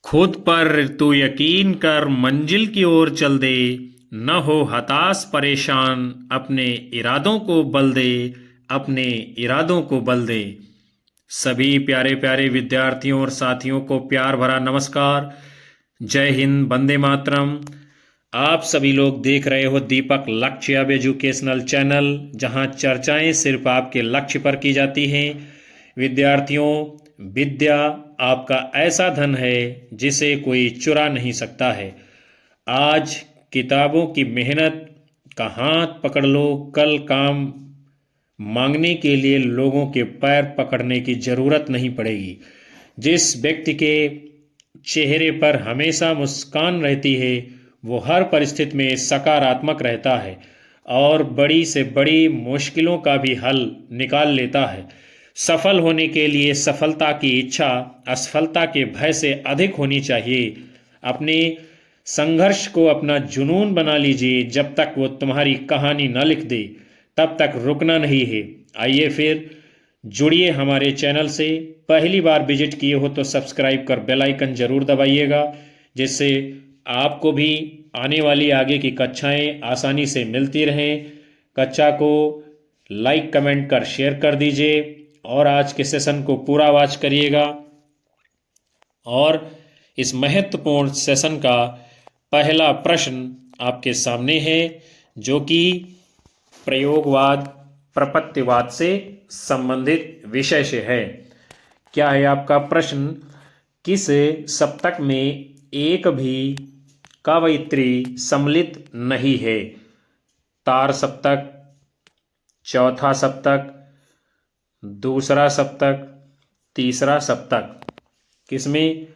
खुद पर तू यकीन कर मंजिल की ओर चल दे। न हो हताश परेशान, अपने इरादों को बल दे। अपने इरादों को बल दे। सभी प्यारे प्यारे विद्यार्थियों और साथियों को प्यार भरा नमस्कार। जय हिंद, वंदे मातरम। आप सभी लोग देख रहे हो दीपक लक्ष्य अब एजुकेशनल चैनल, जहां चर्चाएं सिर्फ आपके लक्ष्य पर की जाती हैं। विद्यार्थियों, विद्या आपका ऐसा धन है जिसे कोई चुरा नहीं सकता है। आज किताबों की मेहनत का हाथ पकड़ लो, कल काम मांगने के लिए लोगों के पैर पकड़ने की जरूरत नहीं पड़ेगी। जिस व्यक्ति के चेहरे पर हमेशा मुस्कान रहती है वो हर परिस्थिति में सकारात्मक रहता है और बड़ी से बड़ी मुश्किलों का भी हल निकाल लेता है। सफल होने के लिए सफलता की इच्छा असफलता के भय से अधिक होनी चाहिए। अपने संघर्ष को अपना जुनून बना लीजिए। जब तक वो तुम्हारी कहानी न लिख दे तब तक रुकना नहीं है। आइए फिर जुड़िए हमारे चैनल से। पहली बार विजिट किए हो तो सब्सक्राइब कर बेल आइकन जरूर दबाइएगा, जिससे आपको भी आने वाली आगे की कक्षाएं आसानी से मिलती रहें। कक्षा को लाइक कमेंट कर शेयर कर दीजिए और आज के सेशन को पूरा वॉच करिएगा। और इस महत्वपूर्ण सेशन का पहला प्रश्न आपके सामने है, जो कि प्रयोगवाद प्रपत्तिवाद से संबंधित विषय से है। क्या है आपका प्रश्न? किस सप्तक में एक भी कवयित्री सम्मिलित नहीं है? तार सप्तक, चौथा सप्तक, दूसरा सप्तक, तीसरा सप्तक। किसमें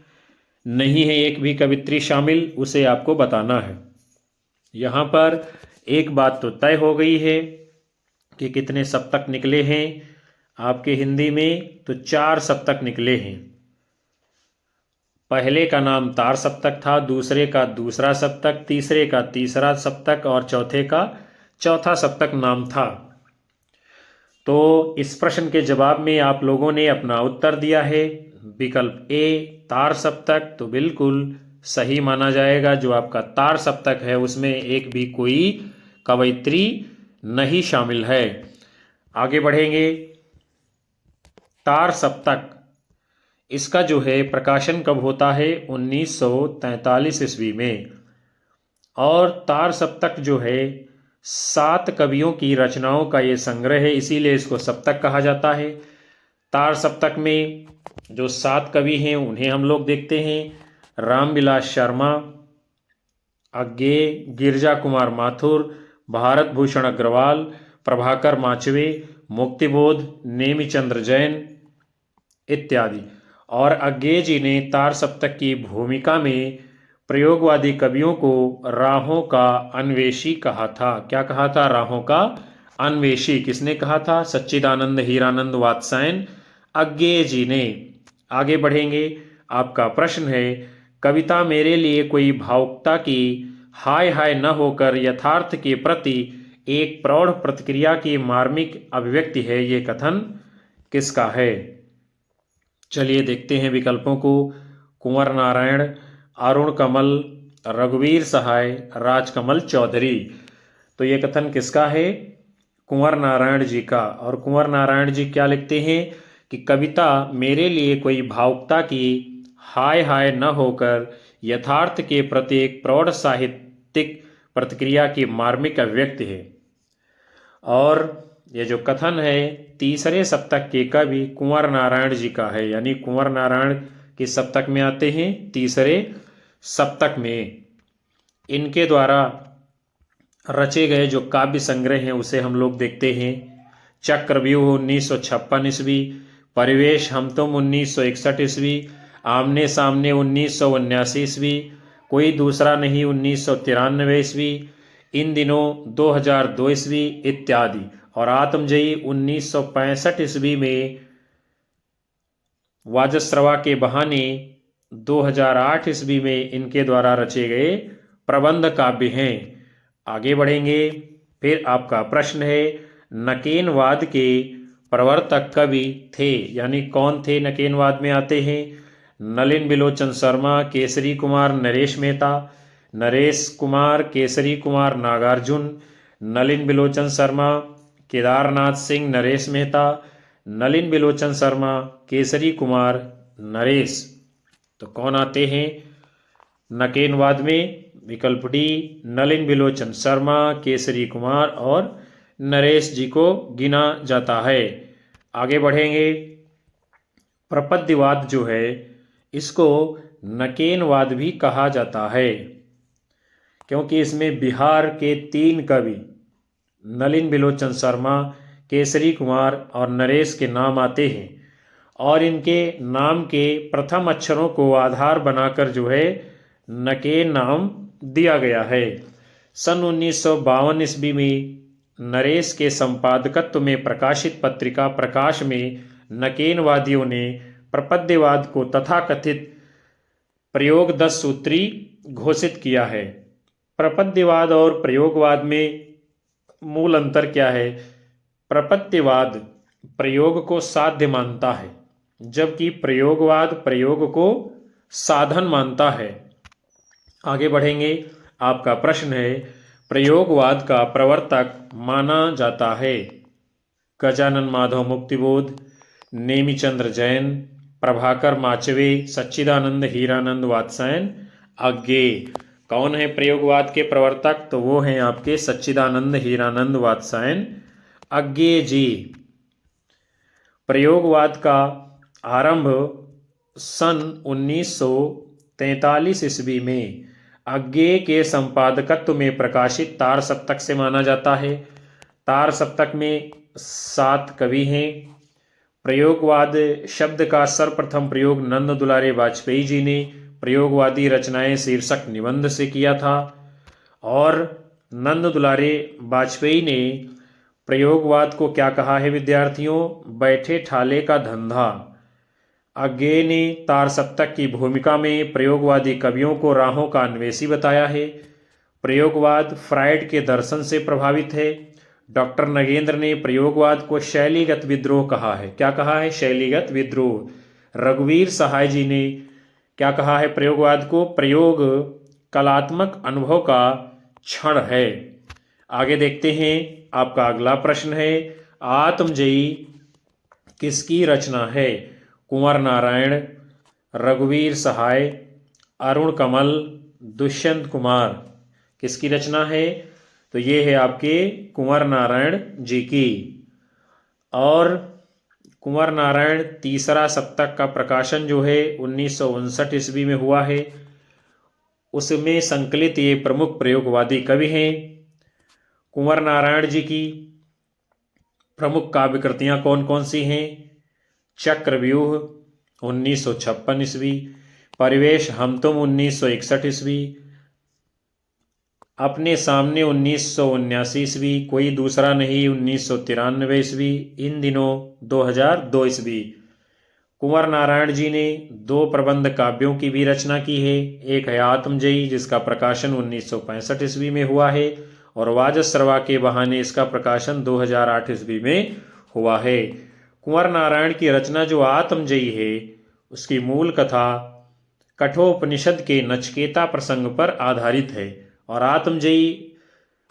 नहीं है एक भी कवित्री शामिल, उसे आपको बताना है। यहाँ पर एक बात तो तय हो गई है कि कितने सप्तक निकले हैं आपके हिंदी में, तो 4 सप्तक निकले हैं। पहले का नाम तार सप्तक था, दूसरे का दूसरा सप्तक, तीसरे का तीसरा सप्तक और चौथे का चौथा सप्तक नाम था। तो इस प्रश्न के जवाब में आप लोगों ने अपना उत्तर दिया है विकल्प ए तार सप्तक, तो बिल्कुल सही माना जाएगा। जो आपका तार सप्तक है उसमें एक भी कोई कवयित्री नहीं शामिल है। आगे बढ़ेंगे। तार सप्तक, इसका जो है प्रकाशन कब होता है? 1943 ईस्वी में। और तार सप्तक जो है 7 कवियों की रचनाओं का ये संग्रह है, इसीलिए इसको सप्तक कहा जाता है। तार सप्तक में जो 7 कवि हैं उन्हें हम लोग देखते हैं। रामविलास शर्मा, अज्ञेय, गिरजा कुमार माथुर, भारत भूषण अग्रवाल, प्रभाकर माचवे, मुक्तिबोध, नेमिचंद्र जैन इत्यादि। और अज्ञेय जी ने तार सप्तक की भूमिका में प्रयोगवादी कवियों को राहों का अन्वेषी कहा था। क्या कहा था? राहों का अन्वेषी। किसने कहा था? सच्चिदानंद हीरानंद वात्स्यायन अज्ञेय जी ने। आगे बढ़ेंगे। आपका प्रश्न है, कविता मेरे लिए कोई भावुकता की हाय हाय न होकर यथार्थ के प्रति एक प्रौढ़ प्रतिक्रिया की मार्मिक अभिव्यक्ति है, ये कथन किसका है? चलिए देखते हैं विकल्पों को। कुंवर नारायण, अरुण कमल, रघुवीर सहाय, राजकमल चौधरी। तो ये कथन किसका है? कुंवर नारायण जी का। और कुंवर नारायण जी क्या लिखते हैं कि कविता मेरे लिए कोई भावुकता की हाय हाय न होकर यथार्थ के प्रति एक प्रौढ़ साहित्यिक प्रतिक्रिया की मार्मिक अभिव्यक्ति है। और ये जो कथन है तीसरे सप्तक के कवि कुंवर नारायण जी का है, यानी कुंवर नारायण के सप्तक में आते हैं तीसरे सप्तक में। इनके द्वारा रचे गए जो काव्य संग्रह हैं उसे हम लोग देखते हैं। चक्रव्यूह 1956 ईस्वी, परिवेश हम तुम 1961 ईस्वी, आमने सामने 1979 ईस्वी, कोई दूसरा नहीं 1993 ईस्वी, इन दिनों 2002 ईस्वी इत्यादि। और आत्मजयी 1965 ईस्वी में, वाजश्रवा के बहाने 2008 ईस्वी में इनके द्वारा रचे गए प्रबंध काव्य हैं। आगे बढ़ेंगे। फिर आपका प्रश्न है, नकेनवाद के प्रवर्तक कवि थे, यानी कौन थे नकेनवाद में आते हैं? नलिन बिलोचन शर्मा, केसरी कुमार नरेश मेहता, नरेश कुमार केसरी कुमार नागार्जुन, नलिन बिलोचन शर्मा केदारनाथ सिंह नरेश मेहता, नलिन बिलोचन शर्मा केसरी कुमार नरेश। तो कौन आते हैं नकेनवाद में? विकल्प डी नलिन बिलोचन शर्मा, केसरी कुमार और नरेश जी को गिना जाता है। आगे बढ़ेंगे। प्रपद्यवाद जो है इसको नकेनवाद भी कहा जाता है, क्योंकि इसमें बिहार के 3 कवि नलिन बिलोचन शर्मा, केसरी कुमार और नरेश के नाम आते हैं और इनके नाम के प्रथम अक्षरों को आधार बनाकर जो है नकेन नाम दिया गया है। सन 1952 ईस्वी में नरेश के संपादकत्व में प्रकाशित पत्रिका प्रकाश में नकेनवादियों ने प्रपद्यवाद को तथाकथित प्रयोग 10 सूत्री घोषित किया है। प्रपद्यवाद और प्रयोगवाद में मूल अंतर क्या है? प्रपद्यवाद प्रयोग को साध्य मानता है, जबकि प्रयोगवाद प्रयोग को साधन मानता है। आगे बढ़ेंगे। आपका प्रश्न है, प्रयोगवाद का प्रवर्तक माना जाता है गजानन माधव मुक्तिबोध, नेमिचंद्र जैन, प्रभाकर माचवे, सच्चिदानंद हीरानंद वात्स्यायन, अज्ञेय। कौन है प्रयोगवाद के प्रवर्तक? तो वो हैं आपके सच्चिदानंद हीरानंद वात्स्यायन अज्ञेय जी। प्रयोगवाद का आरंभ सन 1943 ईस्वी में अज्ञेय के संपादकत्व में प्रकाशित तार सप्तक से माना जाता है। तार सप्तक में 7 कवि हैं। प्रयोगवाद शब्द का सर्वप्रथम प्रयोग नंद दुलारे वाजपेयी जी ने प्रयोगवादी रचनाएं शीर्षक निबंध से किया था और नंद दुलारे वाजपेयी ने प्रयोगवाद को क्या कहा है विद्यार्थियों? बैठे ठाले का धंधा। अज्ञेय ने तार सप्तक की भूमिका में प्रयोगवादी कवियों को राहों का अन्वेषी बताया है। प्रयोगवाद फ्रायड के दर्शन से प्रभावित है। डॉक्टर नगेंद्र ने प्रयोगवाद को शैलीगत विद्रोह कहा है। क्या कहा है? शैलीगत विद्रोह। रघुवीर सहाय जी ने क्या कहा है प्रयोगवाद को? प्रयोग कलात्मक अनुभव का क्षण है। आगे देखते हैं। आपका अगला प्रश्न है, आत्मजयी किसकी रचना है? कुंवर नारायण, रघुवीर सहाय, अरुण कमल, दुष्यंत कुमार। किसकी रचना है? तो ये है आपके कुंवर नारायण जी की। और कुंवर नारायण तीसरा सप्तक का प्रकाशन जो है 1959 ईस्वी में हुआ है। उसमें संकलित ये प्रमुख प्रयोगवादी कवि हैं। कुंवर नारायण जी की प्रमुख काव्य कृतियाँ कौन कौन सी हैं? चक्रव्यूह 1956 ईस्वी, परिवेश हम तुम 1961 ईस्वी, अपने सामने 1979 ईस्वी, कोई दूसरा नहीं 1993 ईस्वी, इन दिनों 2002 ईस्वी। कुंवर नारायण जी ने 2 प्रबंध काव्यों की भी रचना की है। एक है आत्मजयी जिसका प्रकाशन 1965 ईस्वी में हुआ है और वाजश्रवा के बहाने इसका प्रकाशन 2008 ईस्वी में हुआ है। कुंवर नारायण की रचना जो आत्मजयी है उसकी मूल कथा कठोपनिषद के नचकेता प्रसंग पर आधारित है और आत्मजयी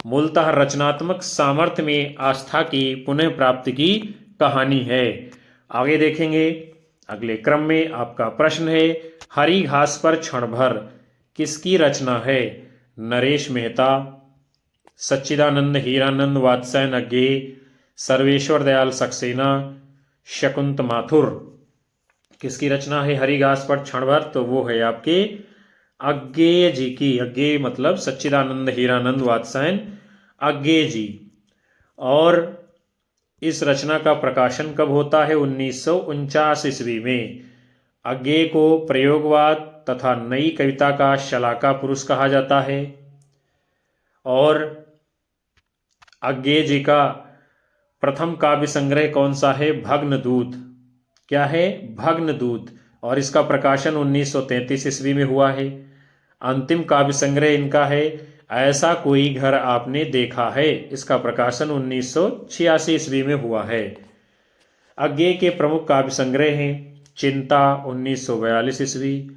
मूलतः रचनात्मक सामर्थ्य में आस्था की पुनः प्राप्ति की कहानी है। आगे देखेंगे। अगले क्रम में आपका प्रश्न है, हरी घास पर क्षण भर किसकी रचना है? नरेश मेहता, सच्चिदानंद हीरानंद वात्स्यायन अज्ञेय, सर्वेश्वर दयाल सक्सेना, शकुंत माथुर। किसकी रचना है हरी घास पर क्षण भर? तो वो है आपके अज्ञेय जी की। अज्ञेय मतलब सच्चिदानंद हीरानंद वात्स्यायन अज्ञेय जी। और इस रचना का प्रकाशन कब होता है? 1949 ईस्वी में। अज्ञेय को प्रयोगवाद तथा नई कविता का शलाका पुरुष कहा जाता है और अज्ञेय जी का प्रथम काव्य संग्रह कौन सा है? भग्नदूत। क्या है? भग्नदूत। और इसका प्रकाशन 1933 ईस्वी में हुआ है। अंतिम काव्य संग्रह इनका है ऐसा कोई घर आपने देखा है। इसका प्रकाशन 1986 ईस्वी में हुआ है। अज्ञेय के प्रमुख काव्य संग्रह हैं चिंता 1942 ईस्वी,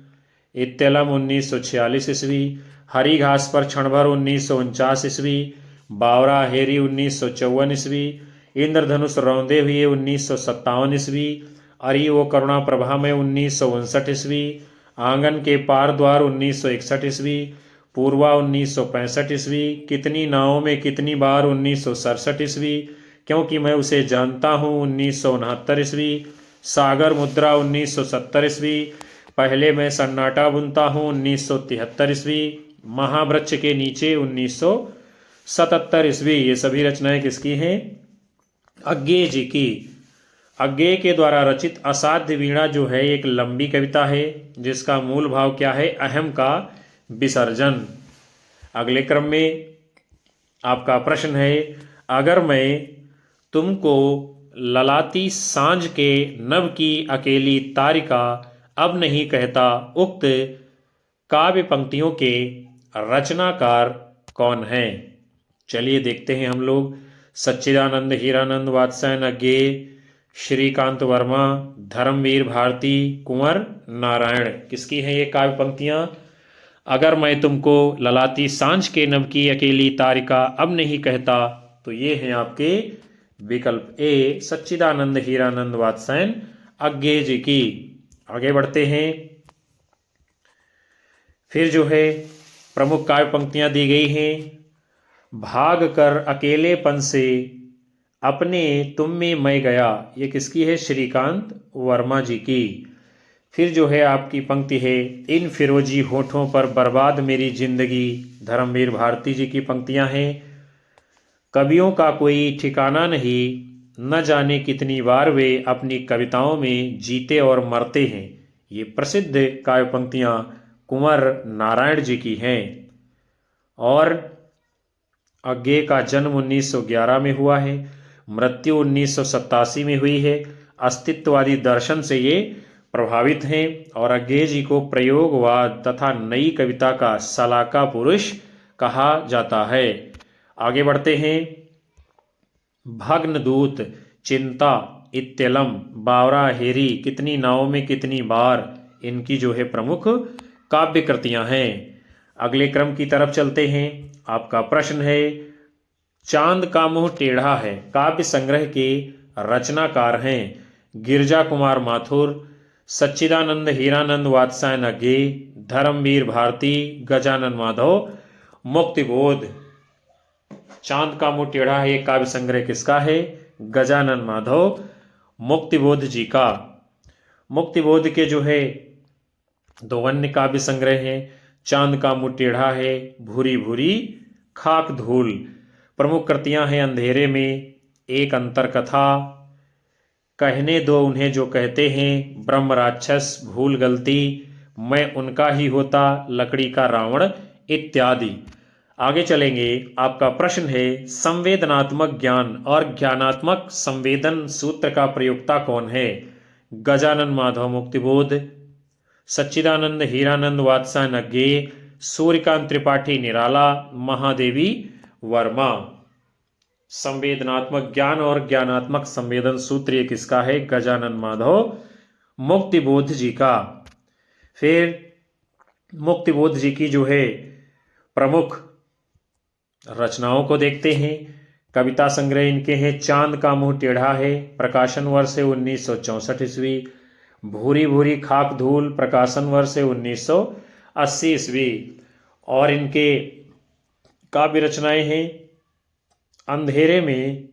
इत्तेलम 1946 ईस्वी, हरी घास पर क्षण भर 1949 ईस्वी, बावरा हेरी 1954 ईस्वी, इंद्रधनुष रौंदे हुए 1957 ईस्वी, अरि वो करुणा प्रभा में 1959 ईस्वी, आंगन के पार द्वार 1961 ईस्वी, पूर्वा 1965 ईस्वी, कितनी नावों में कितनी बार 1967 ईस्वी, क्योंकि मैं उसे जानता हूँ 1969 ईस्वी, सागर मुद्रा 1970 ईस्वी, पहले मैं सन्नाटा बुनता हूँ 1973 ईस्वी, महावृक्ष के नीचे 1977 ईस्वी। ये सभी रचनाएं किसकी हैं? अज्ञेय जी की। अज्ञेय के द्वारा रचित असाध्य वीणा जो है एक लंबी कविता है जिसका मूल भाव क्या है? अहम का विसर्जन। अगले क्रम में आपका प्रश्न है, अगर मैं तुमको ललाती सांझ के नभ की अकेली तारिका अब नहीं कहता, उक्त काव्य पंक्तियों के रचनाकार कौन हैं? चलिए देखते हैं हम लोग। सच्चिदानंद हीरानंद वात्स्यायन अज्ञेय, श्रीकांत वर्मा, धर्मवीर भारती, कुंवर नारायण। किसकी हैं ये काव्य पंक्तियां? अगर मैं तुमको ललाती सांझ के नभ की अकेली तारिका अब नहीं कहता, तो ये हैं आपके विकल्प ए, सच्चिदानंद हीरानंद वात्स्यायन अज्ञेय जी की। आगे बढ़ते हैं। फिर जो है प्रमुख काव्य पंक्तियां दी गई हैं। भाग कर अकेलेपन से अपने तुम में मैं गया, ये किसकी है? श्रीकांत वर्मा जी की। फिर जो है आपकी पंक्ति है, इन फिरोजी होठों पर बर्बाद मेरी जिंदगी, धर्मवीर भारती जी की पंक्तियां हैं। कवियों का कोई ठिकाना नहीं, न जाने कितनी बार वे अपनी कविताओं में जीते और मरते हैं, ये प्रसिद्ध काव्य पंक्तियां कुंवर नारायण जी की हैं। और अज्ञेय का जन्म 1911 में हुआ है, मृत्यु 1987 में हुई है। अस्तित्ववादी दर्शन से ये प्रभावित हैं और अज्ञेय जी को प्रयोगवाद तथा नई कविता का सलाका पुरुष कहा जाता है। आगे बढ़ते हैं। भग्नदूत, चिंता, इत्तेलम, बावरा हेरी, कितनी नावों में कितनी बार, इनकी जो है प्रमुख काव्य कृतियां हैं। अगले क्रम की तरफ चलते हैं। आपका प्रश्न है, चांद का मुंह टेढ़ा है काव्य संग्रह के रचनाकार हैं गिरजा कुमार माथुर, सच्चिदानंद हीरानंद वात्स्यायन अज्ञेय, धर्मवीर भारती, गजानन माधव, मुक्तिबोध। चांद का मुंह टेढ़ा है ये काव्य संग्रह किसका है? गजानन माधव मुक्तिबोध जी का। मुक्तिबोध के जो है दो अन्य काव्य संग्रह हैं, चांद का मुंह टेढ़ा है, भूरी भूरी खाक धूल। प्रमुख कृतियां हैं अंधेरे में, एक अंतर कथा, कहने दो उन्हें जो कहते हैं, ब्रह्म राक्षस, भूल गलती, मैं उनका ही होता, लकड़ी का रावण इत्यादि। आगे चलेंगे। आपका प्रश्न है, संवेदनात्मक ज्ञान और ज्ञानात्मक संवेदन सूत्र का प्रयोक्ता कौन है? गजानन माधव मुक्तिबोध, सच्चिदानंद हीरानंद वात्स्यायन अज्ञेय, सूर्यकांत त्रिपाठी निराला, महादेवी वर्मा। संवेदनात्मक ज्ञान और ज्ञानात्मक संवेदन सूत्र ये किसका है? गजानन माधव मुक्तिबोध जी का। फिर मुक्तिबोध जी की जो है प्रमुख रचनाओं को देखते हैं। कविता संग्रह इनके हैं, चांद का मुंह टेढ़ा है, प्रकाशन वर्ष है 1964 ईस्वी, भूरी भूरी खाक धूल, प्रकाशन वर्ष है 1980 ईस्वी। और इनके काव्य रचनाएं हैं, अंधेरे में,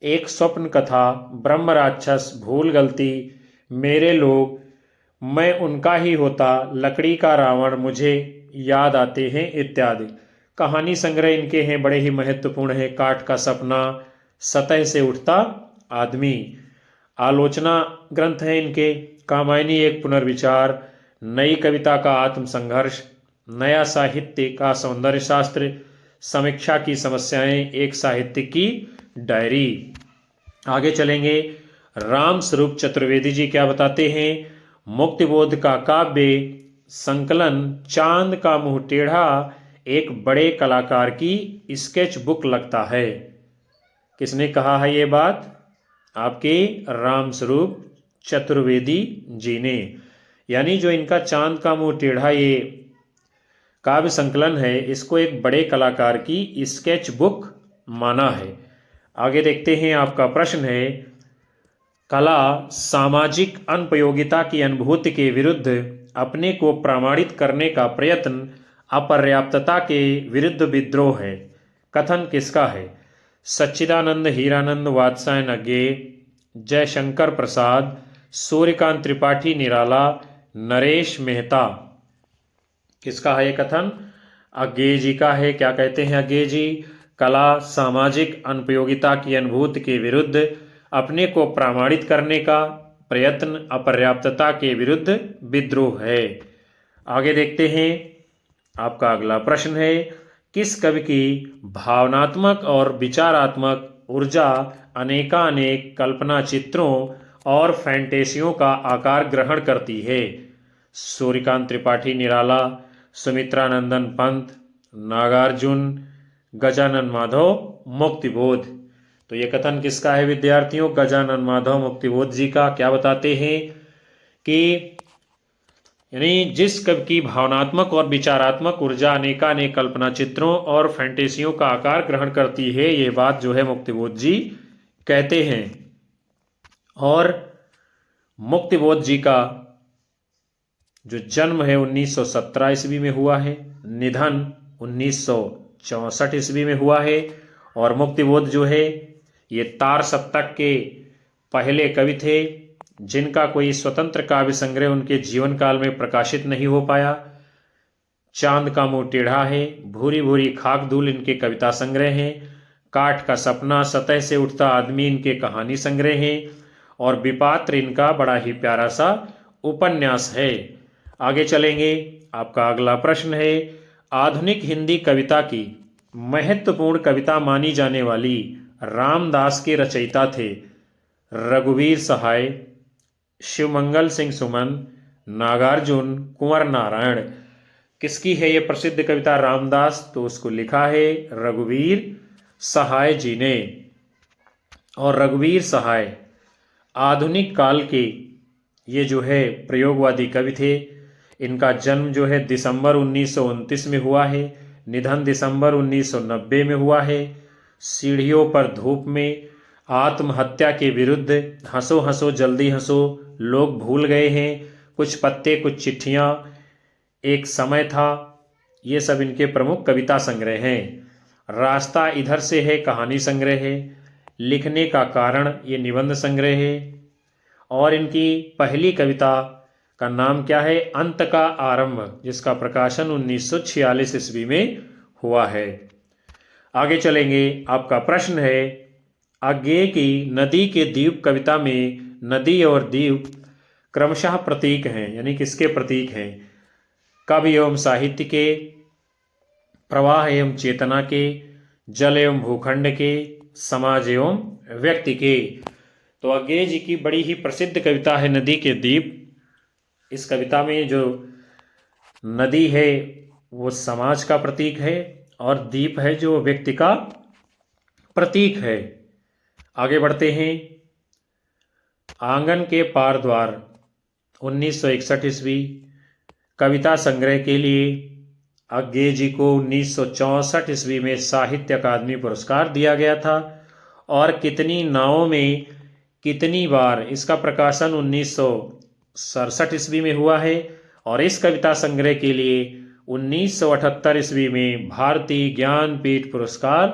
एक स्वप्न कथा, ब्रह्म राक्षस, भूल गलती, मेरे लोग, मैं उनका ही होता, लकड़ी का रावण, मुझे याद आते हैं इत्यादि। कहानी संग्रह इनके हैं, बड़े ही महत्वपूर्ण है, काठ का सपना, सतह से उठता आदमी। आलोचना ग्रंथ है इनके, कामायनी एक पुनर्विचार, नई कविता का आत्मसंघर्ष, नया साहित्य का सौंदर्य शास्त्र, समीक्षा की समस्याएं, एक साहित्य की डायरी। आगे चलेंगे। राम स्वरूप चतुर्वेदी जी क्या बताते हैं? मुक्तिबोध का काव्य संकलन चांद का मुंह टेढ़ा एक बड़े कलाकार की स्केच बुक लगता है। किसने कहा है ये बात? आपके राम स्वरूप चतुर्वेदी जी ने। यानी जो इनका चांद का मुंह टेढ़ा ये काव्य संकलन है, इसको एक बड़े कलाकार की स्केच बुक माना है। आगे देखते हैं, आपका प्रश्न है, कला सामाजिक अनुपयोगिता की अनुभूति के विरुद्ध अपने को प्रमाणित करने का प्रयत्न, अपर्याप्तता के विरुद्ध विद्रोह है। कथन किसका है? सच्चिदानंद हीरानंद वात्स्यायन अज्ञेय, जयशंकर प्रसाद, सूर्यकांत त्रिपाठी निराला, नरेश मेहता। किसका है ये कथन? अज्ञेय जी का है। क्या कहते हैं अज्ञेय जी? कला सामाजिक अनुपयोगिता की अनुभूति के विरुद्ध अपने को प्रमाणित करने का प्रयत्न, अपर्याप्तता के विरुद्ध विद्रोह है। आगे देखते हैं, आपका अगला प्रश्न है, किस कवि की भावनात्मक और विचारात्मक ऊर्जा अनेकानेक कल्पना चित्रों और फैंटेसियों का आकार ग्रहण करती है? सूर्यकांत त्रिपाठी निराला, सुमित्रानंदन पंत, नागार्जुन, गजानन माधव, मुक्तिबोध। तो ये कथन किसका है विद्यार्थियों? गजानन माधव मुक्तिबोध जी का। क्या बताते हैं कि यानी जिस कवि की भावनात्मक और विचारात्मक ऊर्जा अनेकानेक कल्पना चित्रों और फैंटेसियों का आकार ग्रहण करती है, ये बात जो है मुक्तिबोध जी कहते हैं। और मुक्तिबोध जी का जो जन्म है 1917 ईस्वी में हुआ है, निधन 1964 ईस्वी में हुआ है। और मुक्तिबोध जो है ये तार सप्तक के पहले कवि थे जिनका कोई स्वतंत्र काव्य संग्रह उनके जीवन काल में प्रकाशित नहीं हो पाया। चांद का मुंह टेढ़ा है, भूरी भूरी खाक धूल इनके कविता संग्रह हैं। काठ का सपना, सतह से उठता आदमी इनके कहानी संग्रह हैं। और विपात्र इनका बड़ा ही प्यारा सा उपन्यास है। आगे चलेंगे, आपका अगला प्रश्न है, आधुनिक हिंदी कविता की महत्वपूर्ण कविता मानी जाने वाली रामदास के रचयिता थे रघुवीर सहाय, शिवमंगल सिंह सुमन, नागार्जुन, कुंवर नारायण। किसकी है ये प्रसिद्ध कविता रामदास? तो उसको लिखा है रघुवीर सहाय जी ने। और रघुवीर सहाय आधुनिक काल के ये जो है प्रयोगवादी कवि थे। इनका जन्म जो है दिसंबर 1929 में हुआ है, निधन दिसंबर 1990 में हुआ है। सीढ़ियों पर धूप में, आत्महत्या के विरुद्ध, हंसो हंसो जल्दी हंसो, लोग भूल गए हैं, कुछ पत्ते कुछ चिट्ठियाँ, एक समय था, ये सब इनके प्रमुख कविता संग्रह हैं। रास्ता इधर से है कहानी संग्रह है। लिखने का कारण ये निबंध संग्रह है। और इनकी पहली कविता का नाम क्या है? अंत का आरंभ, जिसका प्रकाशन 1946 ईस्वी में हुआ है। आगे चलेंगे, आपका प्रश्न है, अज्ञेय की नदी के द्वीप कविता में नदी और द्वीप क्रमशः प्रतीक हैं, यानी किसके प्रतीक हैं? कवि एवं साहित्य के, प्रवाह एवं चेतना के, जल एवं भूखंड के, समाज एवं व्यक्ति के। तो अज्ञेय जी की बड़ी ही प्रसिद्ध कविता है नदी के द्वीप। इस कविता में जो नदी है वो समाज का प्रतीक है और द्वीप है जो व्यक्ति का प्रतीक है। आगे बढ़ते हैं, आंगन के पार द्वार 1961 ईस्वी कविता संग्रह के लिए अज्ञेय जी को 1964 ईस्वी में साहित्य अकादमी पुरस्कार दिया गया था। और कितनी नावों में कितनी बार, इसका प्रकाशन 1967 ईस्वी में हुआ है। और इस कविता संग्रह के लिए 1978 ईस्वी में भारतीय ज्ञानपीठ पुरस्कार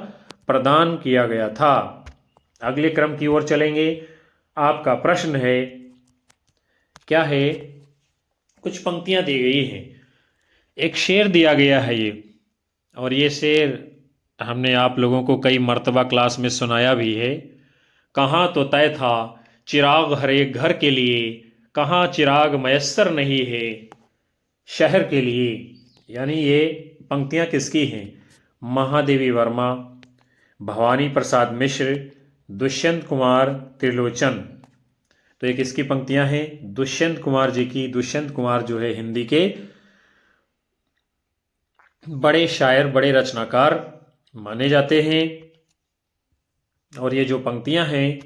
प्रदान किया गया था। अगले क्रम की ओर चलेंगे, आपका प्रश्न है, क्या है? कुछ पंक्तियां दी गई हैं, एक शेर दिया गया है ये, और ये शेर हमने आप लोगों को कई मर्तबा क्लास में सुनाया भी है। कहाँ तो तय था चिराग हर एक घर के लिए, कहाँ चिराग मयस्सर नहीं है शहर के लिए। यानी ये पंक्तियां किसकी हैं? महादेवी वर्मा, भवानी प्रसाद मिश्र, दुष्यंत कुमार त्रिलोचन। तो ये किसकी पंक्तियां हैं? दुष्यंत कुमार जी की। दुष्यंत कुमार जो है हिंदी के बड़े शायर, बड़े रचनाकार माने जाते हैं। और ये जो पंक्तियां हैं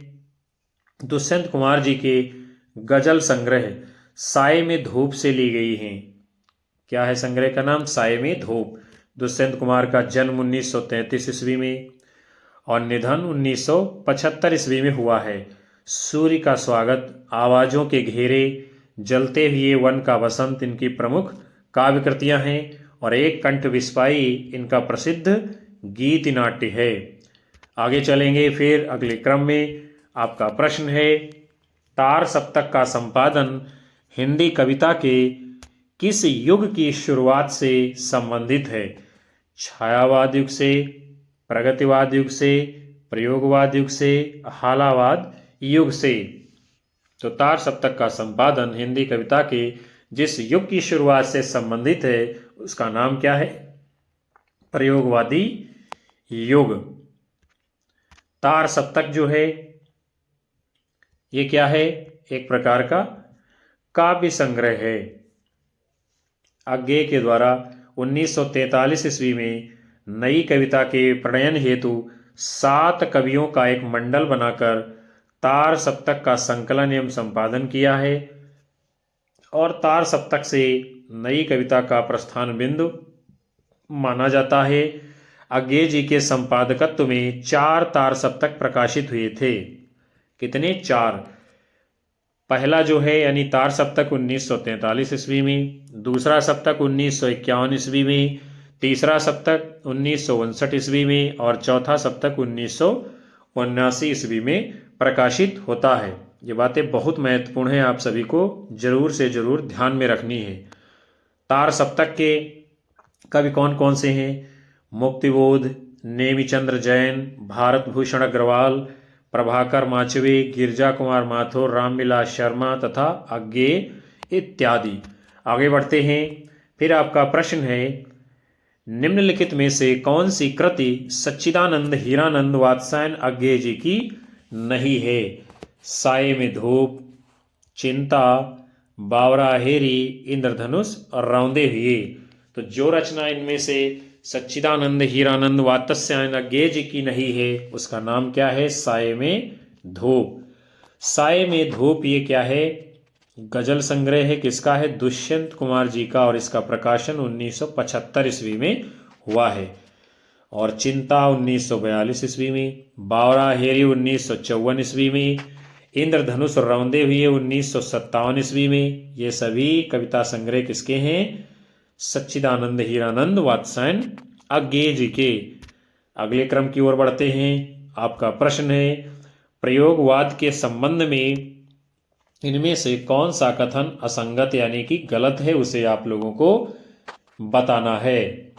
दुष्यंत कुमार जी के गजल संग्रह साए में धूप से ली गई हैं। क्या है संग्रह का नाम? साए में धूप। दुष्यंत कुमार का जन्म 1933 ईस्वी में और निधन 1975 ईस्वी में हुआ है। सूर्य का स्वागत, आवाजों के घेरे, जलते हुए वन का वसंत इनकी प्रमुख काव्य कृतियां हैं और एक कंठ विस्पाई इनका प्रसिद्ध गीत नाट्य है। आगे चलेंगे फिर अगले क्रम में। आपका प्रश्न है, तार सप्तक का संपादन हिंदी कविता के किस युग की शुरुआत से संबंधित है? छायावाद युग से, प्रगतिवाद युग से, प्रयोगवाद युग से, हालावाद युग से? तो तार सप्तक का संपादन हिंदी कविता के जिस युग की शुरुआत से संबंधित है उसका नाम क्या है? प्रयोगवादी युग। तार सप्तक जो है ये क्या है? एक प्रकार का काव्य संग्रह है। अज्ञेय के द्वारा 1943 ईस्वी में नई कविता के प्रणयन हेतु 7 कवियों का एक मंडल बनाकर तार सप्तक का संकलन एवं संपादन किया है और तार सप्तक से नई कविता का प्रस्थान बिंदु माना जाता है। अज्ञेय जी के संपादकत्व में 4 तार सप्तक प्रकाशित हुए थे। कितने? 4। पहला जो है यानी तार सप्तक 1943 ईस्वी में, दूसरा सप्तक 1951 ईस्वी में, तीसरा सप्तक 1959 ईस्वी में और चौथा सप्तक 1979 ईस्वी में प्रकाशित होता है। ये बातें बहुत महत्वपूर्ण हैं, आप सभी को जरूर से जरूर ध्यान में रखनी है। तार सप्तक के कवि कौन कौन से हैं? मुक्तिबोध, नेमिचंद्र जैन, भारत भूषण अग्रवाल, प्रभाकर माचवे, गिरजा कुमार माथुर, रामविलास शर्मा तथा अज्ञेय इत्यादि। आगे बढ़ते हैं। फिर आपका प्रश्न है, निम्नलिखित में से कौन सी कृति सच्चिदानंद हीरानंद वात्स्यायन अज्ञेय जी की नहीं है? साए में धूप, चिंता, बावरा हेरी, इंद्रधनुष और रौंदे हुए। तो जो रचना इनमें से सच्चिदानंद हीरानंद वात्स्यायन अज्ञेय जी की नहीं है उसका नाम क्या है? साए में धूप। साए में धूप ये क्या है? गजल संग्रह है। किसका है? दुष्यंत कुमार जी का और इसका प्रकाशन 1975 ईस्वी में हुआ है। और चिंता 1942 ईस्वी में, बावरा हेरी 1954 ईस्वी में, इंद्रधनुष रौंदे हुए 1957 ईस्वी में। ये सभी कविता संग्रह किसके हैं? सच्चिदानंद हीरानंद वात्स्यायन अज्ञेय जी के। अगले क्रम की ओर बढ़ते हैं। आपका प्रश्न है, प्रयोगवाद के संबंध में इनमें से कौन सा कथन असंगत यानी कि गलत है उसे आप लोगों को बताना है।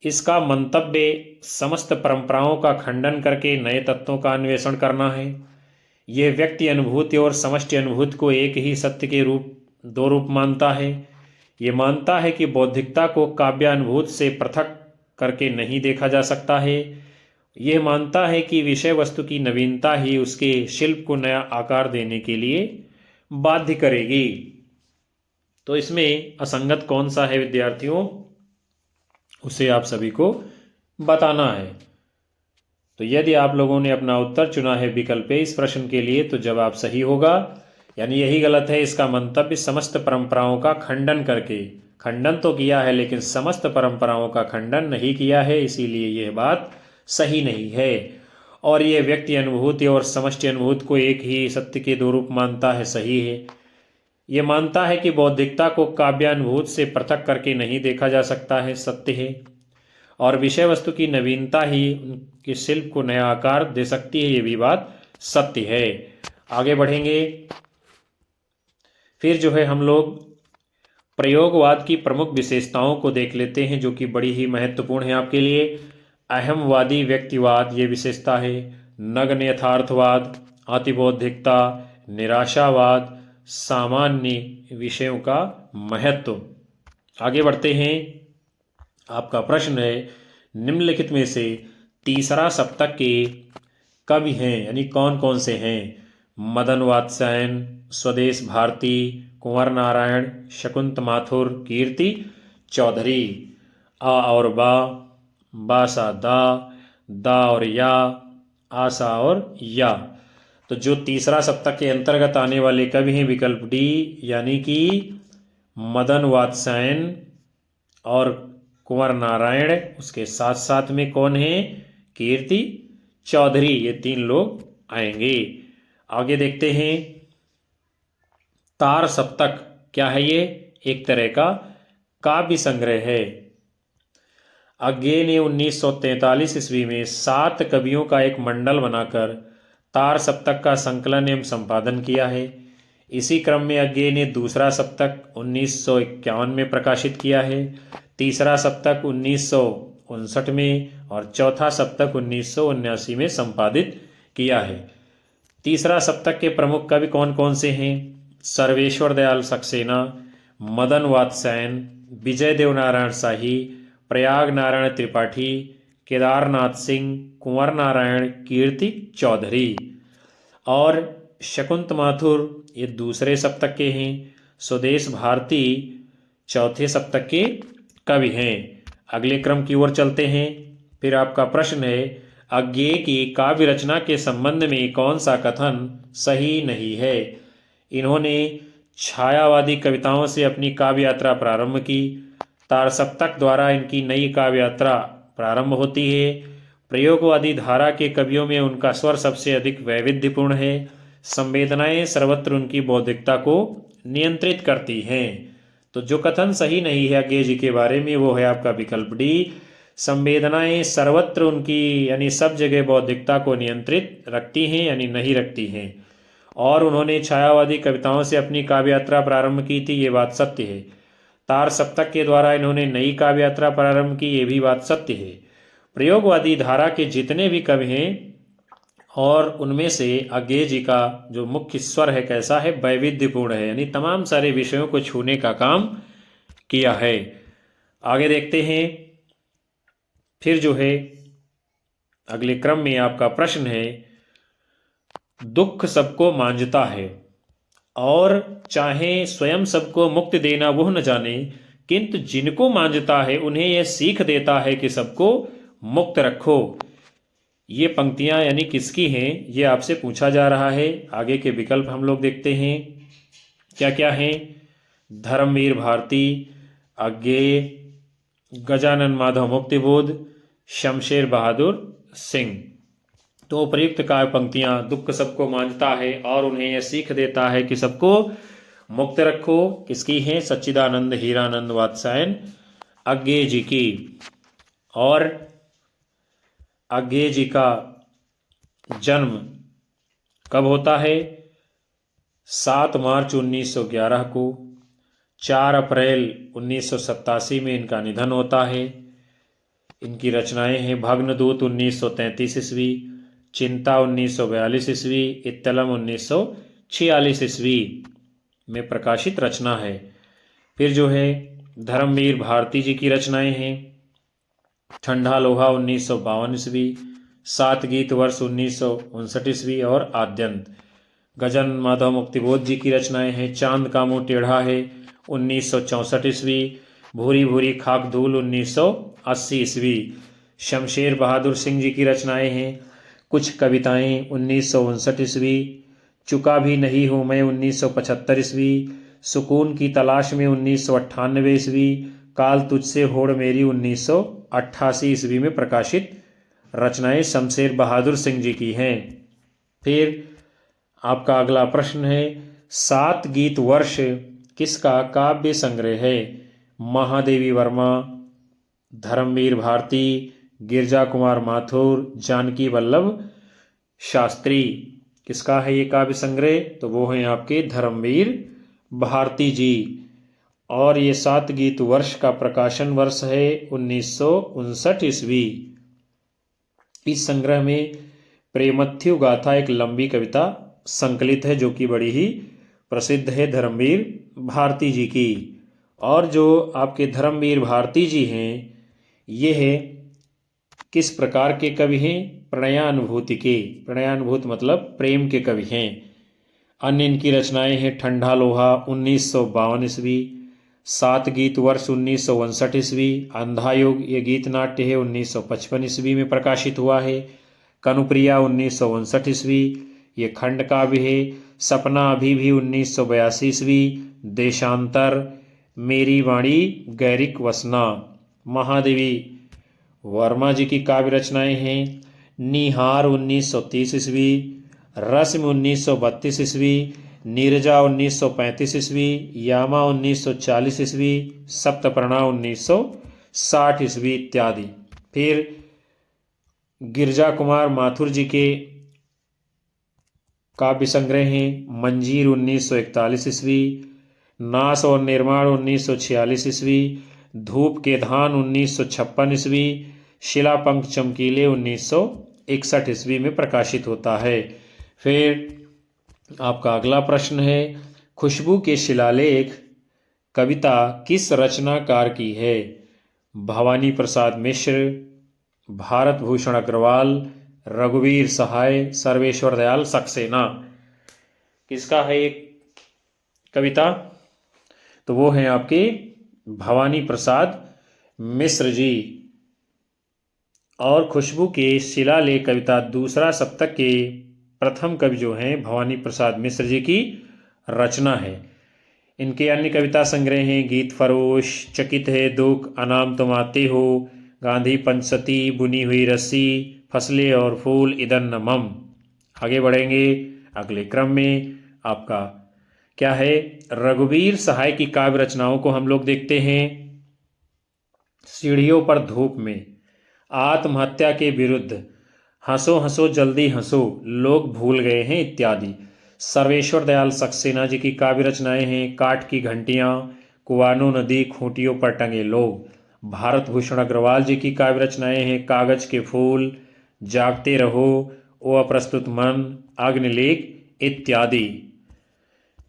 इसका मंतव्य समस्त परंपराओं का खंडन करके नए तत्वों का अन्वेषण करना है। यह व्यक्ति अनुभूति और समष्टि अनुभूति को एक ही सत्य के दो रूप मानता है। ये मानता है कि बौद्धिकता को काव्यानुभूति से पृथक करके नहीं देखा जा सकता है। यह मानता है कि विषय वस्तु की नवीनता ही उसके शिल्प को नया आकार देने के लिए बाध्य करेगी। तो इसमें असंगत कौन सा है विद्यार्थियों, उसे आप सभी को बताना है। तो यदि आप लोगों ने अपना उत्तर चुना है विकल्प इस प्रश्न के लिए तो जवाब सही होगा, यानी यही गलत है। इसका मंतव्य समस्त परंपराओं का खंडन करके, खंडन तो किया है लेकिन समस्त परंपराओं का खंडन नहीं किया है, इसीलिए यह बात सही नहीं है। और यह व्यक्ति अनुभूति और समष्टि अनुभूति को एक ही सत्य के दो रूप मानता है, सही है। यह मानता है कि बौद्धिकता को काव्यानुभूति से पृथक करके नहीं देखा जा सकता है, सत्य है। और विषय वस्तु की नवीनता ही उनके शिल्प को नया आकार दे सकती है, ये भी बात सत्य है। आगे बढ़ेंगे। फिर जो है हम लोग प्रयोगवाद की प्रमुख विशेषताओं को देख लेते हैं जो कि बड़ी ही महत्वपूर्ण है आपके लिए। अहमवादी व्यक्तिवाद ये विशेषता है, नग्न यथार्थवाद, अतिबौद्धिकता, निराशावाद, सामान्य विषयों का महत्व। आगे बढ़ते हैं। आपका प्रश्न है, निम्नलिखित में से तीसरा सप्तक के कवि हैं यानी कौन कौन से हैं? मदन वात्स्यायन, स्वदेश भारती, कुंवर नारायण, शकुंत माथुर, कीर्ति चौधरी। आ और बा सा दा और या, आसा और या। तो जो तीसरा सप्तक के अंतर्गत आने वाले कवि हैं विकल्प डी यानी कि मदन वात्स्यायन और कुंवर नारायण, उसके साथ साथ में कौन है, कीर्ति चौधरी, ये तीन लोग आएंगे। आगे देखते हैं तार सप्तक क्या है। ये एक तरह का काव्य संग्रह है। अज्ञे ने 1943 ईस्वी में 7 कवियों का एक मंडल बनाकर तार सप्तक का संकलन एवं संपादन किया है। इसी क्रम में अज्ञे ने दूसरा सप्तक 1951 में प्रकाशित किया है, तीसरा सप्तक 1959 में और चौथा सप्तक 1979 में संपादित किया है। तीसरा सप्तक के प्रमुख कवि कौन कौन से हैं? सर्वेश्वर दयाल सक्सेना, मदन वात्स्यायन, विजय देव नारायण शाही, प्रयाग नारायण त्रिपाठी, केदारनाथ सिंह, कुंवर नारायण, कीर्ति चौधरी। और शकुंत माथुर ये दूसरे सप्तक के हैं। स्वदेश भारती चौथे सप्तक के कवि हैं। अगले क्रम की ओर चलते हैं। फिर आपका प्रश्न है अज्ञे की काव्य रचना के संबंध में कौन सा कथन सही नहीं है। इन्होंने छायावादी कविताओं से अपनी काव्य यात्रा प्रारंभ की। तार सप्तक द्वारा इनकी नई काव्य यात्रा प्रारंभ होती है। प्रयोगवादी धारा के कवियों में उनका स्वर सबसे अधिक वैविध्यपूर्ण है। संवेदनाएं सर्वत्र उनकी बौद्धिकता को नियंत्रित करती हैं। तो जो कथन सही नहीं है अज्ञे जी के बारे में वो है आपका विकल्प डी। संवेदनाएं सर्वत्र उनकी यानी सब जगह बौद्धिकता को नियंत्रित रखती हैं यानी नहीं रखती हैं। और उन्होंने छायावादी कविताओं से अपनी काव्य यात्रा प्रारंभ की थी, ये बात सत्य है। तार सप्तक के द्वारा इन्होंने नई काव्य यात्रा प्रारंभ की, ये भी बात सत्य है। प्रयोगवादी धारा के जितने भी कवि हैं और उनमें से अज्ञे जी का जो मुख्य स्वर है कैसा है, वैविध्यपूर्ण है, यानी तमाम सारे विषयों को छूने का काम किया है। आगे देखते हैं। फिर जो है अगले क्रम में आपका प्रश्न है दुख सबको मांझता है और चाहे स्वयं सबको मुक्ति देना वह न जाने, किंतु जिनको मांझता है उन्हें यह सीख देता है कि सबको मुक्त रखो। ये पंक्तियां यानी किसकी हैं ये आपसे पूछा जा रहा है। आगे के विकल्प हम लोग देखते हैं क्या क्या हैं। धर्मवीर भारती, अज्ञे, गजानन माधव मुक्तिबोध, शमशेर बहादुर सिंह। तो उपयुक्त काव्य पंक्तियां दुख सबको मांझता है और उन्हें यह सीख देता है कि सबको मुक्त रखो किसकी हैं? सच्चिदानंद हीरानंद वात्स्यायन अज्ञे जी की। और अज्ञे जी का जन्म कब होता है? 7 मार्च 1911 को। 4 अप्रैल 1987 में इनका निधन होता है। इनकी रचनाएं हैं भग्नदूत 1933 ईस्वी, चिंता 1942 ईस्वी, इत्तलम 1946 ईस्वी में प्रकाशित रचना है। फिर जो है धर्मवीर भारती जी की रचनाएं हैं ठंडा लोहा 1952 ईस्वी, 7 गीत वर्ष 1959 ईस्वी और आद्यंत। गजानन माधव मुक्तिबोध जी की रचनाएं हैं चांद का मुंह टेढ़ा है 1964 ईस्वी, भूरी भूरी खाक धूल 1980 ईस्वी। शमशेर बहादुर सिंह जी की रचनाएं हैं कुछ कविताएं 1959 ईस्वी, चुका भी नहीं हूँ मैं 1975 ईस्वी, सुकून की तलाश में 1998 ईस्वी, काल तुझसे होड़ मेरी 1988 ईस्वी में प्रकाशित रचनाएं शमशेर बहादुर सिंह जी की हैं। फिर आपका अगला प्रश्न है 7 गीत वर्ष किसका काव्य संग्रह है? महादेवी वर्मा, धर्मवीर भारती, गिरजा कुमार माथुर, जानकी वल्लभ शास्त्री। किसका है ये काव्य संग्रह? तो वो हैं आपके धर्मवीर भारती जी। और ये 7 गीत वर्ष का प्रकाशन वर्ष है 1959 ईस्वी। इस संग्रह में प्रेमथ्यु गाथा एक लंबी कविता संकलित है जो कि बड़ी ही प्रसिद्ध है धर्मवीर भारती जी की। और जो आपके धर्मवीर भारती जी हैं ये है किस प्रकार के कवि हैं? प्रणयानुभूति के। प्रणयानुभूति मतलब प्रेम के कवि हैं। अन्य इनकी रचनाएं हैं ठंडा लोहा 1952 ईस्वी, 7 गीत वर्ष 1959 ईस्वी, अंधायुग ये गीत नाट्य है 1955 ईस्वी में प्रकाशित हुआ है, कनुप्रिया 1959 ईस्वी, ये खंड काव्य है। सपना अभी भी 1982 ईस्वी। देशांतर मेरी वाणी गैरिक वसना। महादेवी वर्मा जी की काव्य रचनाएं हैं। निहार 1930 ईस्वी। रस्म 1932 ईस्वी। नीरजा 1935 ईस्वी। यामा 1940 ईस्वी। सप्तपर्णा 1960 ईस्वी इत्यादि। फिर गिरजा कुमार माथुर जी के काव्य संग्रह हैं। मंजीर 1941 ईस्वी। नाश और निर्माण 1946 ईस्वी। धूप के धान 1956 ईस्वी। शिलापंख चमकीले 1961 ईस्वी में प्रकाशित होता है। फिर आपका अगला प्रश्न है, खुशबू के शिलालेख कविता किस रचनाकार की है? भवानी प्रसाद मिश्र, भारत भूषण अग्रवाल, रघुवीर सहाय, सर्वेश्वर दयाल सक्सेना। किसका है एक कविता? तो वो है आपके भवानी प्रसाद मिश्र जी। और खुशबू के शिलालेख कविता दूसरा सप्तक के प्रथम कवि जो हैं भवानी प्रसाद मिश्र जी की रचना है। इनके अन्य कविता संग्रह हैं गीत फरोश, चकित है दुख, अनाम तुम आते हो, गांधी पंचसती, बुनी हुई रस्सी, फसले और फूल, इदन न मम। आगे बढ़ेंगे अगले क्रम में। आपका क्या है? रघुवीर सहाय की काव्य रचनाओं को हम लोग देखते हैं। सीढ़ियों पर धूप में, आत्महत्या के विरुद्ध, हंसो हंसो जल्दी हंसो, लोग भूल गए हैं इत्यादि। सर्वेश्वर दयाल सक्सेना जी की काव्य रचनाएं हैं काठ की घंटियां, कुआनो नदी, खूंटियों पर टंगे लोग। भारत भूषण अग्रवाल जी की काव्य रचनाएं हैं कागज के फूल, जागते रहो, ओ अप्रस्तुत मन, अग्निलेख इत्यादि।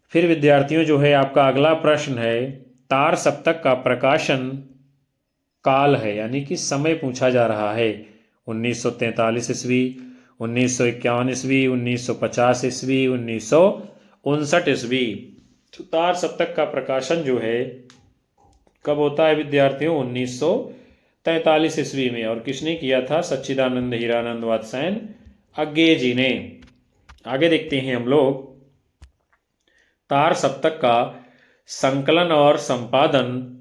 फिर विद्यार्थियों जो है आपका अगला प्रश्न है, तार सप्तक का प्रकाशन काल है यानी कि समय पूछा जा रहा है। 1943 ईस्वी, 1951 ईस्वी, 1950 ईस्वी, 1959 ईस्वी। तार सप्तक का प्रकाशन जो है कब होता है विद्यार्थियों? 1943 ईस्वी में। और किसने किया था? सच्चिदानंद हीरानंद वात्स्यायन अज्ञेय जी ने। आगे देखते हैं हम लोग। तार सप्तक का संकलन और संपादन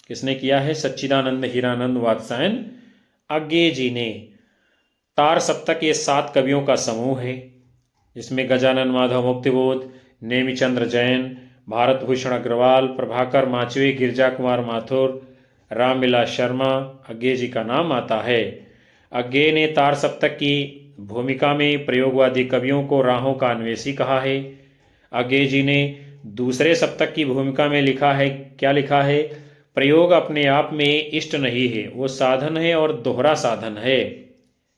किसने किया है? सच्चिदानंद हीरानंद वात्स्यायन अज्ञेय जी ने। तार सप्तक ये 7 कवियों का समूह है, जिसमें गजानन माधव मुक्तिबोध, नेमिचंद्र जैन, भारत भूषण अग्रवाल, प्रभाकर माचवे, गिरजा कुमार माथुर, रामविलास शर्मा, अज्ञेय जी का नाम आता है। अज्ञेय ने तार सप्तक की भूमिका में प्रयोगवादी कवियों को राहों का अन्वेषी कहा है। अज्ञेय जी ने दूसरे सप्तक की भूमिका में लिखा है, क्या लिखा है? प्रयोग अपने आप में इष्ट नहीं है, वो साधन है और दोहरा साधन है।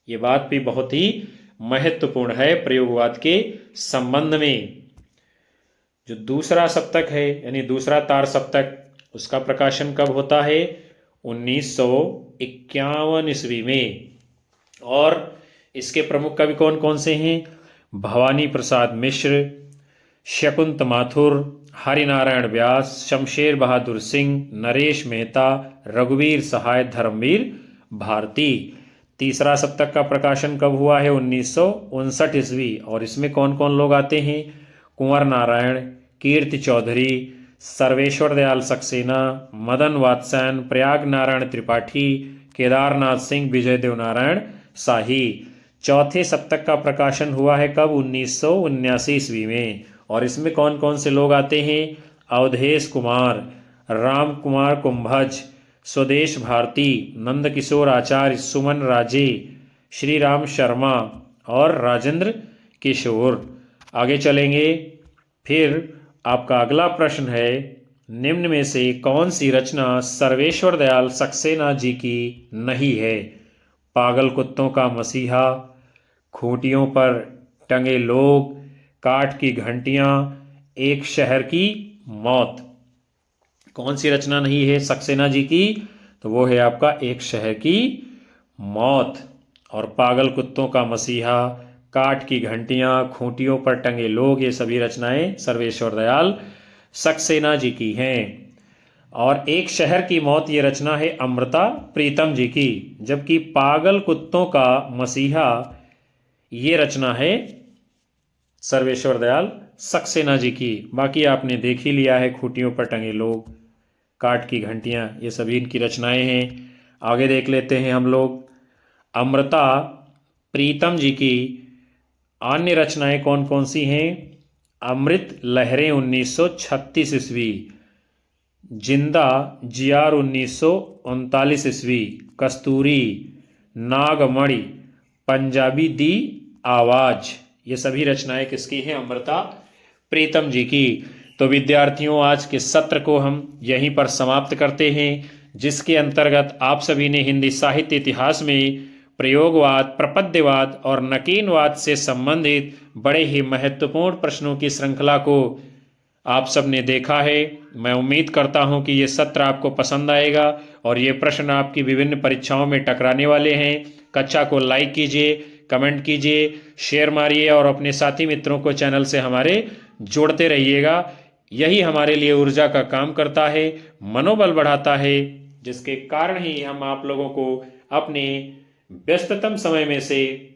ये बात भी बहुत ही महत्वपूर्ण है प्रयोगवाद के संबंध में। जो दूसरा सप्तक है यानी दूसरा तार सप्तक, उसका प्रकाशन कब होता है? 1951 ईस्वी में। और इसके प्रमुख कवि कौन कौन से हैं? भवानी प्रसाद मिश्र, शकुंत माथुर, हरिनारायण व्यास, शमशेर बहादुर सिंह, नरेश मेहता, रघुवीर सहाय, धर्मवीर भारती। तीसरा सप्तक का प्रकाशन कब हुआ है? 1959 ईस्वी। और इसमें कौन कौन लोग आते हैं? कुंवर नारायण, कीर्ति चौधरी, सर्वेश्वर दयाल सक्सेना, मदन वात्स्यायन, प्रयाग नारायण त्रिपाठी, केदारनाथ सिंह, विजय देव नारायण शाही। चौथे सप्तक का प्रकाशन हुआ है कब? 1979 ईस्वी में। और इसमें कौन कौन से लोग आते हैं? अवधेश कुमार, राम कुमार कुंभज, स्वदेश भारती, नंद किशोर आचार्य, सुमन राजे, श्री राम शर्मा और राजेंद्र किशोर। आगे चलेंगे। फिर आपका अगला प्रश्न है, निम्न में से कौन सी रचना सर्वेश्वर दयाल सक्सेना जी की नहीं है? पागल कुत्तों का मसीहा, खूंटियों पर टंगे लोग, काठ की घंटियां, एक शहर की मौत। कौन सी रचना नहीं है सक्सेना जी की? तो वो है आपका एक शहर की मौत। और पागल कुत्तों का मसीहा, काठ की घंटियां, खूंटियों पर टंगे लोग, ये सभी रचनाएं सर्वेश्वर दयाल सक्सेना जी की हैं। और एक शहर की मौत ये रचना है अमृता प्रीतम जी की। जबकि पागल कुत्तों का मसीहा ये रचना है सर्वेश्वर दयाल सक्सेना जी की। बाकी आपने देख ही लिया है, खूंटियों पर टंगे लोग, काठ की घंटियां, ये सभी इनकी रचनाएं हैं। आगे देख लेते हैं हम लोग अमृता प्रीतम जी की अन्य रचनाएं कौन कौन सी हैं। अमृत लहरें 1936 ईस्वी, जिंदा जियार 1939 ईस्वी, कस्तूरी, नागमणि, पंजाबी दी आवाज, ये सभी रचनाएं किसकी हैं? अमृता प्रीतम जी की। तो विद्यार्थियों, आज के सत्र को हम यहीं पर समाप्त करते हैं, जिसके अंतर्गत आप सभी ने हिंदी साहित्य इतिहास में प्रयोगवाद, प्रपद्यवाद और नकीनवाद से संबंधित बड़े ही महत्वपूर्ण प्रश्नों की श्रृंखला को आप सब ने देखा है। मैं उम्मीद करता हूं कि ये सत्र आपको पसंद आएगा और ये प्रश्न आपकी विभिन्न परीक्षाओं में टकराने वाले हैं। कक्षा को लाइक कीजिए, कमेंट कीजिए, शेयर मारिए और अपने साथी मित्रों को चैनल से हमारे जोड़ते रहिएगा। यही हमारे लिए ऊर्जा का काम करता है, मनोबल बढ़ाता है, जिसके कारण ही हम आप लोगों को अपने व्यस्ततम समय में से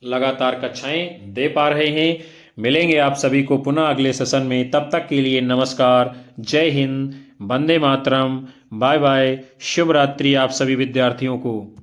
लगातार कक्षाएं दे पा रहे हैं। मिलेंगे आप सभी को पुनः अगले सेशन में। तब तक के लिए नमस्कार, जय हिंद, वंदे मातरम, बाय बाय, शुभ रात्रि आप सभी विद्यार्थियों को।